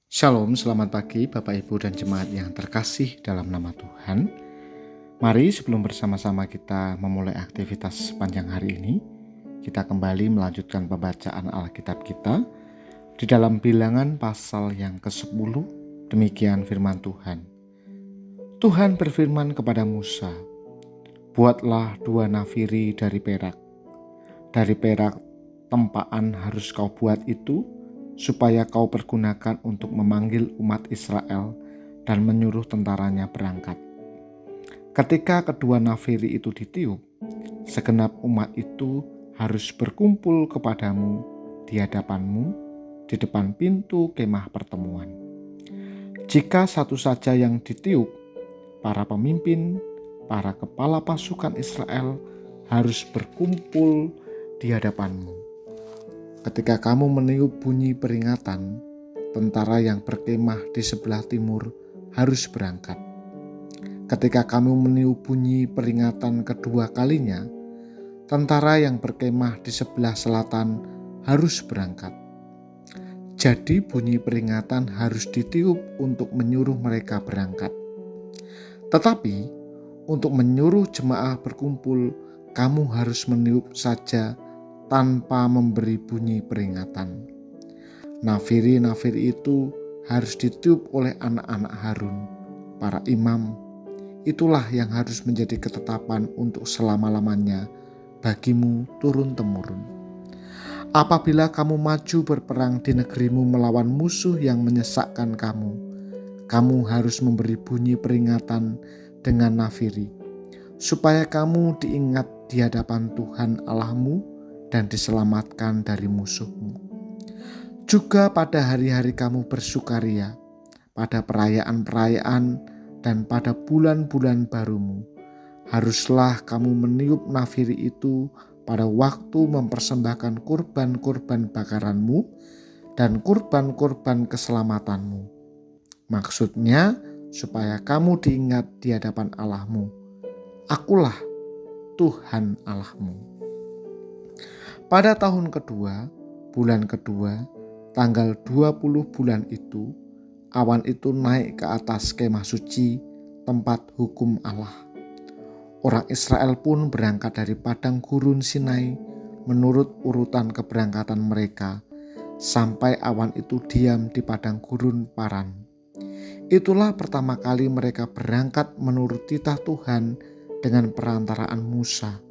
Shalom, selamat pagi Bapak Ibu dan jemaat yang terkasih dalam nama Tuhan. Mari sebelum bersama-sama kita memulai aktivitas sepanjang hari ini, kita kembali melanjutkan pembacaan Alkitab kita di dalam Bilangan pasal yang ke-10. Demikian firman Tuhan. Tuhan berfirman kepada Musa, "Buatlah 2 nafiri dari perak. Dari perak tempaan harus kau buat itu, supaya kau pergunakan untuk memanggil umat Israel dan menyuruh tentaranya berangkat. Ketika kedua nafiri itu ditiup, segenap umat itu harus berkumpul kepadamu di hadapanmu di depan pintu kemah pertemuan. Jika satu saja yang ditiup, para pemimpin, para kepala pasukan Israel harus berkumpul di hadapanmu. Ketika kamu meniup bunyi peringatan, tentara yang berkemah di sebelah timur harus berangkat. Ketika kamu meniup bunyi peringatan kedua kalinya, tentara yang berkemah di sebelah selatan harus berangkat. Jadi bunyi peringatan harus ditiup untuk menyuruh mereka berangkat. Tetapi untuk menyuruh jemaah berkumpul, kamu harus meniup saja tanpa memberi bunyi peringatan. Nafiri-nafiri itu harus ditiup oleh anak-anak Harun, para imam. Itulah yang harus menjadi ketetapan untuk selama-lamanya bagimu turun-temurun. Apabila kamu maju berperang di negerimu melawan musuh yang menyesakkan kamu, kamu harus memberi bunyi peringatan dengan nafiri, supaya kamu diingat di hadapan Tuhan Allahmu dan diselamatkan dari musuhmu. Juga pada hari-hari kamu bersukaria, pada perayaan-perayaan dan pada bulan-bulan barumu, haruslah kamu meniup nafiri itu pada waktu mempersembahkan kurban-kurban bakaranmu dan kurban-kurban keselamatanmu. Maksudnya supaya kamu diingat di hadapan Allahmu. Akulah Tuhan Allahmu. Pada tahun kedua, bulan kedua, tanggal 20 bulan itu, awan itu naik ke atas kemah suci, tempat hukum Allah. Orang Israel pun berangkat dari padang gurun Sinai menurut urutan keberangkatan mereka, sampai awan itu diam di padang gurun Paran. Itulah pertama kali mereka berangkat menurut titah Tuhan dengan perantaraan Musa.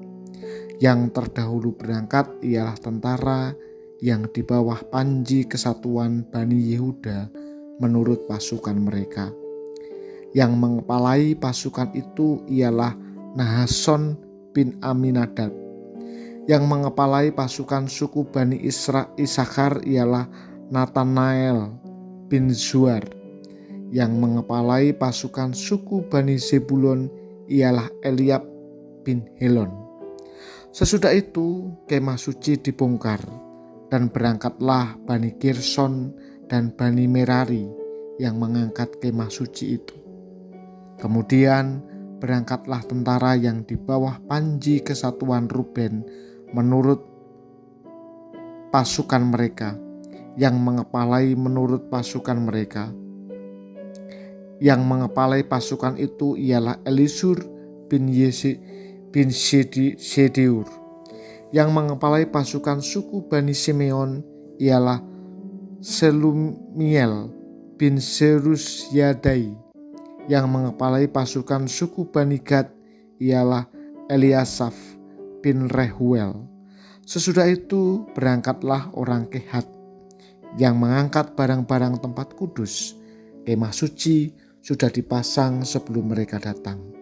Yang terdahulu berangkat ialah tentara yang di bawah panji kesatuan Bani Yehuda menurut pasukan mereka. Yang mengepalai pasukan itu ialah Nahason bin Aminadab. Yang mengepalai pasukan suku Bani Isakar ialah Natanael bin Zuar. Yang mengepalai pasukan suku Bani Zebulon ialah Eliab bin Helon. Sesudah itu kemah suci dibongkar dan berangkatlah Bani Gerson dan Bani Merari yang mengangkat kemah suci itu. Kemudian berangkatlah tentara yang di bawah panji kesatuan Ruben menurut pasukan mereka, yang mengepalai menurut pasukan mereka. Yang mengepalai pasukan itu ialah Elisur bin Sedeur. Yang mengepalai pasukan suku Bani Simeon ialah Selumiel bin Serusyadai. Yang mengepalai pasukan suku Bani Gad ialah Eliasaf bin Rehuel. Sesudah itu berangkatlah orang Kehat yang mengangkat barang-barang tempat kudus. Kemah suci sudah dipasang sebelum mereka datang.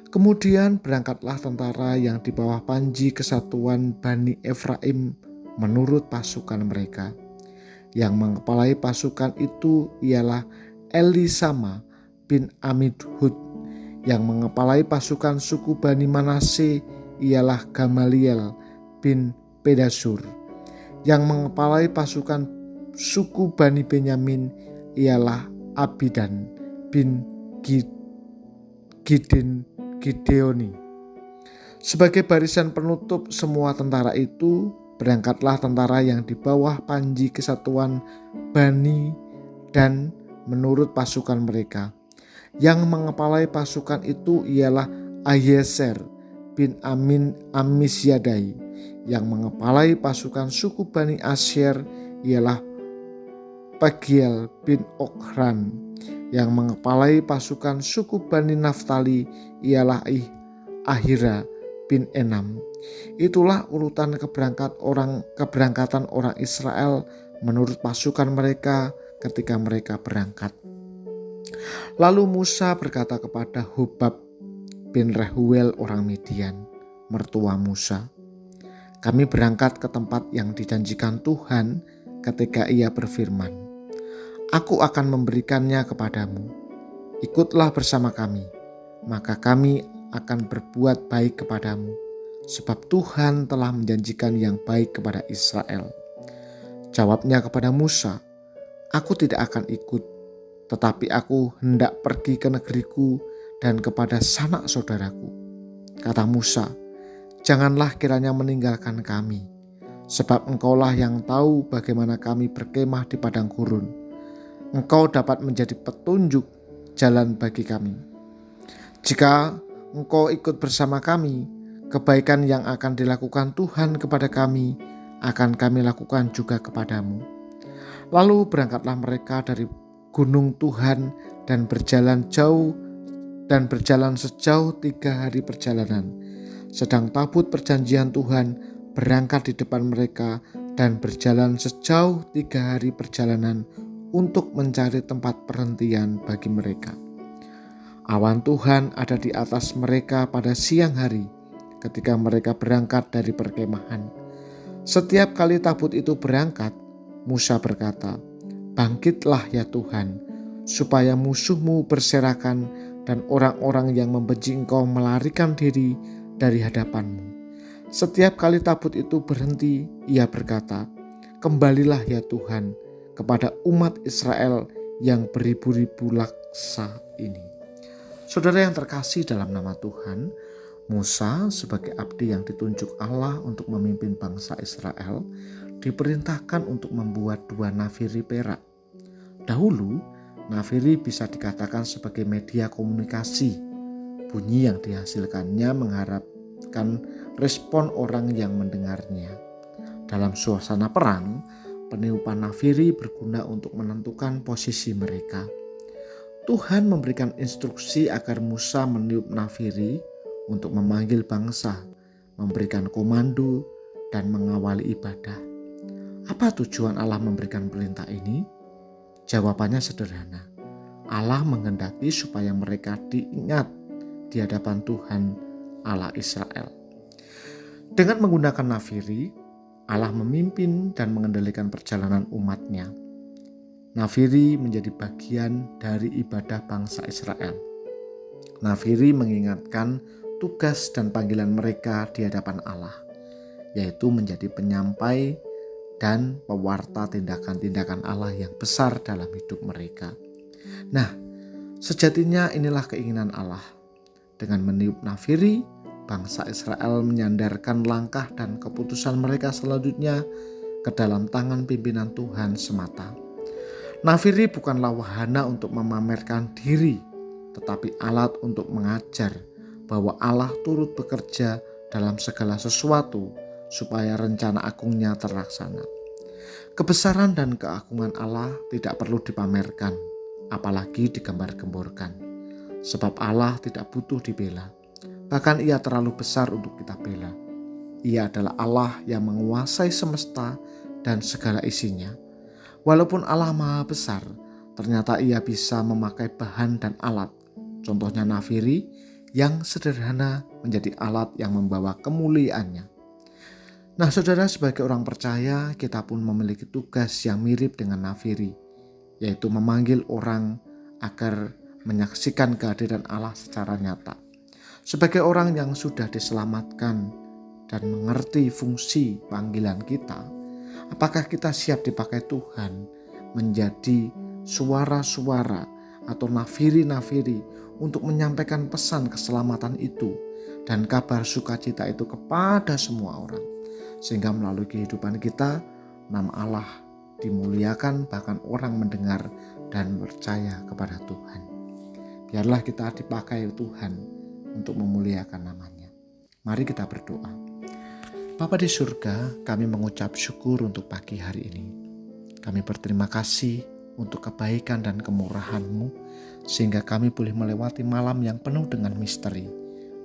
Kemudian berangkatlah tentara yang di bawah panji kesatuan Bani Efraim menurut pasukan mereka. Yang mengepalai pasukan itu ialah Elisama bin Amidhud. Yang mengepalai pasukan suku Bani Manase ialah Gamaliel bin Pedasur. Yang mengepalai pasukan suku Bani Benyamin ialah Abidan bin Gideoni. Sebagai barisan penutup semua tentara itu, berangkatlah tentara yang di bawah panji kesatuan Bani dan menurut pasukan mereka. Yang mengepalai pasukan itu ialah Ahiezer bin Amisyadai. Yang mengepalai pasukan suku Bani Asyer ialah Pagiel bin Okran. Yang mengepalai pasukan suku Bani Naftali ialah Ahira bin Enam. Itulah urutan keberangkatan orang Israel menurut pasukan mereka ketika mereka berangkat. Lalu Musa berkata kepada Hobab bin Rehuel orang Midian, mertua Musa, "Kami berangkat ke tempat yang dijanjikan Tuhan ketika Ia berfirman, 'Aku akan memberikannya kepadamu. Ikutlah bersama kami, maka kami akan berbuat baik kepadamu, sebab Tuhan telah menjanjikan yang baik kepada Israel.' Jawabnya kepada Musa, 'Aku tidak akan ikut, tetapi aku hendak pergi ke negeriku dan kepada sanak saudaraku.' Kata Musa, 'Janganlah kiranya meninggalkan kami, sebab engkaulah yang tahu bagaimana kami berkemah di padang gurun. Engkau dapat menjadi petunjuk jalan bagi kami. Jika engkau ikut bersama kami, kebaikan yang akan dilakukan Tuhan kepada kami akan kami lakukan juga kepadamu.' Lalu berangkatlah mereka dari gunung Tuhan dan berjalan sejauh 3 hari perjalanan. Sedang tabut perjanjian Tuhan berangkat di depan mereka dan berjalan sejauh 3 hari perjalanan untuk mencari tempat perhentian bagi mereka. Awan Tuhan ada di atas mereka pada siang hari ketika mereka berangkat dari perkemahan. Setiap kali tabut itu berangkat, Musa berkata, 'Bangkitlah ya Tuhan, supaya musuhmu berserakan dan orang-orang yang membenci engkau melarikan diri dari hadapanmu.' Setiap kali tabut itu berhenti, ia berkata, 'Kembalilah ya Tuhan kepada umat Israel yang beribu-ribu laksa ini.'" Saudara yang terkasih dalam nama Tuhan, Musa sebagai abdi yang ditunjuk Allah untuk memimpin bangsa Israel diperintahkan untuk membuat 2 nafiri perak. Dahulu, nafiri bisa dikatakan sebagai media komunikasi. Bunyi yang dihasilkannya mengharapkan respon orang yang mendengarnya. Dalam suasana perang, peniupan nafiri berguna untuk menentukan posisi mereka. Tuhan memberikan instruksi agar Musa meniup nafiri untuk memanggil bangsa, memberikan komando, dan mengawali ibadah. Apa tujuan Allah memberikan perintah ini? Jawabannya sederhana. Allah menghendaki supaya mereka diingat di hadapan Tuhan Allah Israel. Dengan menggunakan nafiri, Allah memimpin dan mengendalikan perjalanan umatnya. Nafiri menjadi bagian dari ibadah bangsa Israel. Nafiri mengingatkan tugas dan panggilan mereka di hadapan Allah, yaitu menjadi penyampai dan pewarta tindakan-tindakan Allah yang besar dalam hidup mereka. Nah, sejatinya inilah keinginan Allah. Dengan meniup nafiri, bangsa Israel menyandarkan langkah dan keputusan mereka selanjutnya ke dalam tangan pimpinan Tuhan semata. Nafiri bukanlah wahana untuk memamerkan diri, tetapi alat untuk mengajar bahwa Allah turut bekerja dalam segala sesuatu supaya rencana agungnya terlaksana. Kebesaran dan keagungan Allah tidak perlu dipamerkan, apalagi digambar-gemborkan. Sebab Allah tidak butuh dibela, bahkan Ia terlalu besar untuk kita bela. Ia adalah Allah yang menguasai semesta dan segala isinya. Walaupun Allah Maha Besar, ternyata Ia bisa memakai bahan dan alat. Contohnya nafiri yang sederhana menjadi alat yang membawa kemuliaannya. Nah, saudara, sebagai orang percaya, kita pun memiliki tugas yang mirip dengan nafiri, yaitu memanggil orang agar menyaksikan kehadiran Allah secara nyata. Sebagai orang yang sudah diselamatkan dan mengerti fungsi panggilan kita, apakah kita siap dipakai Tuhan menjadi suara-suara atau nafiri-nafiri untuk menyampaikan pesan keselamatan itu dan kabar sukacita itu kepada semua orang, sehingga melalui kehidupan kita nama Allah dimuliakan, bahkan orang mendengar dan percaya kepada Tuhan. Biarlah kita dipakai Tuhan untuk memuliakan namanya. Mari kita berdoa. Bapa di surga, kami mengucap syukur untuk pagi hari ini. Kami berterima kasih untuk kebaikan dan kemurahan-Mu, sehingga kami boleh melewati malam yang penuh dengan misteri.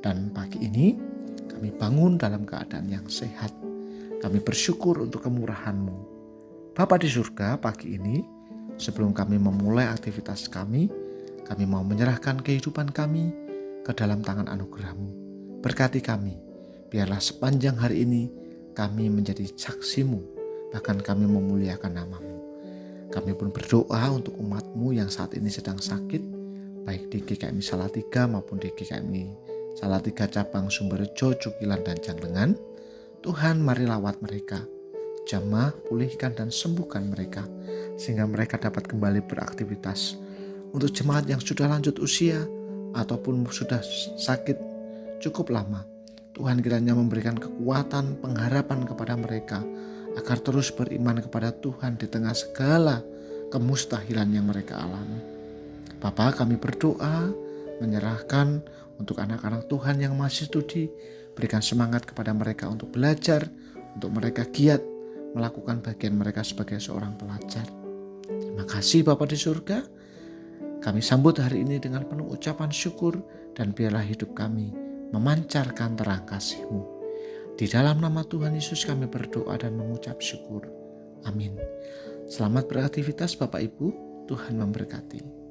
Dan pagi ini, kami bangun dalam keadaan yang sehat. Kami bersyukur untuk kemurahan-Mu. Bapa di surga, pagi ini, sebelum kami memulai aktivitas kami mau menyerahkan kehidupan kami ke dalam tangan anugerah-Mu. Berkati kami, biarlah sepanjang hari ini kami menjadi saksi-Mu, bahkan kami memuliakan nama-Mu. Kami pun berdoa untuk umat-Mu yang saat ini sedang sakit, baik di GKMI Salatiga maupun di GKMI Salatiga cabang Sumberjo, Cukilan, dan Janglengan. Tuhan, mari lawat mereka, jamah, pulihkan dan sembuhkan mereka, sehingga mereka dapat kembali beraktivitas. Untuk jemaat yang sudah lanjut usia ataupun sudah sakit cukup lama, Tuhan kiranya memberikan kekuatan, pengharapan kepada mereka, agar terus beriman kepada Tuhan di tengah segala kemustahilan yang mereka alami. Bapa, kami berdoa, menyerahkan untuk anak-anak Tuhan yang masih studi, berikan semangat kepada mereka untuk belajar, untuk mereka giat melakukan bagian mereka sebagai seorang pelajar. Terima kasih Bapa di surga. Kami sambut hari ini dengan penuh ucapan syukur, dan biarlah hidup kami memancarkan terang kasih-Mu. Di dalam nama Tuhan Yesus kami berdoa dan mengucap syukur. Amin. Selamat beraktivitas Bapak Ibu. Tuhan memberkati.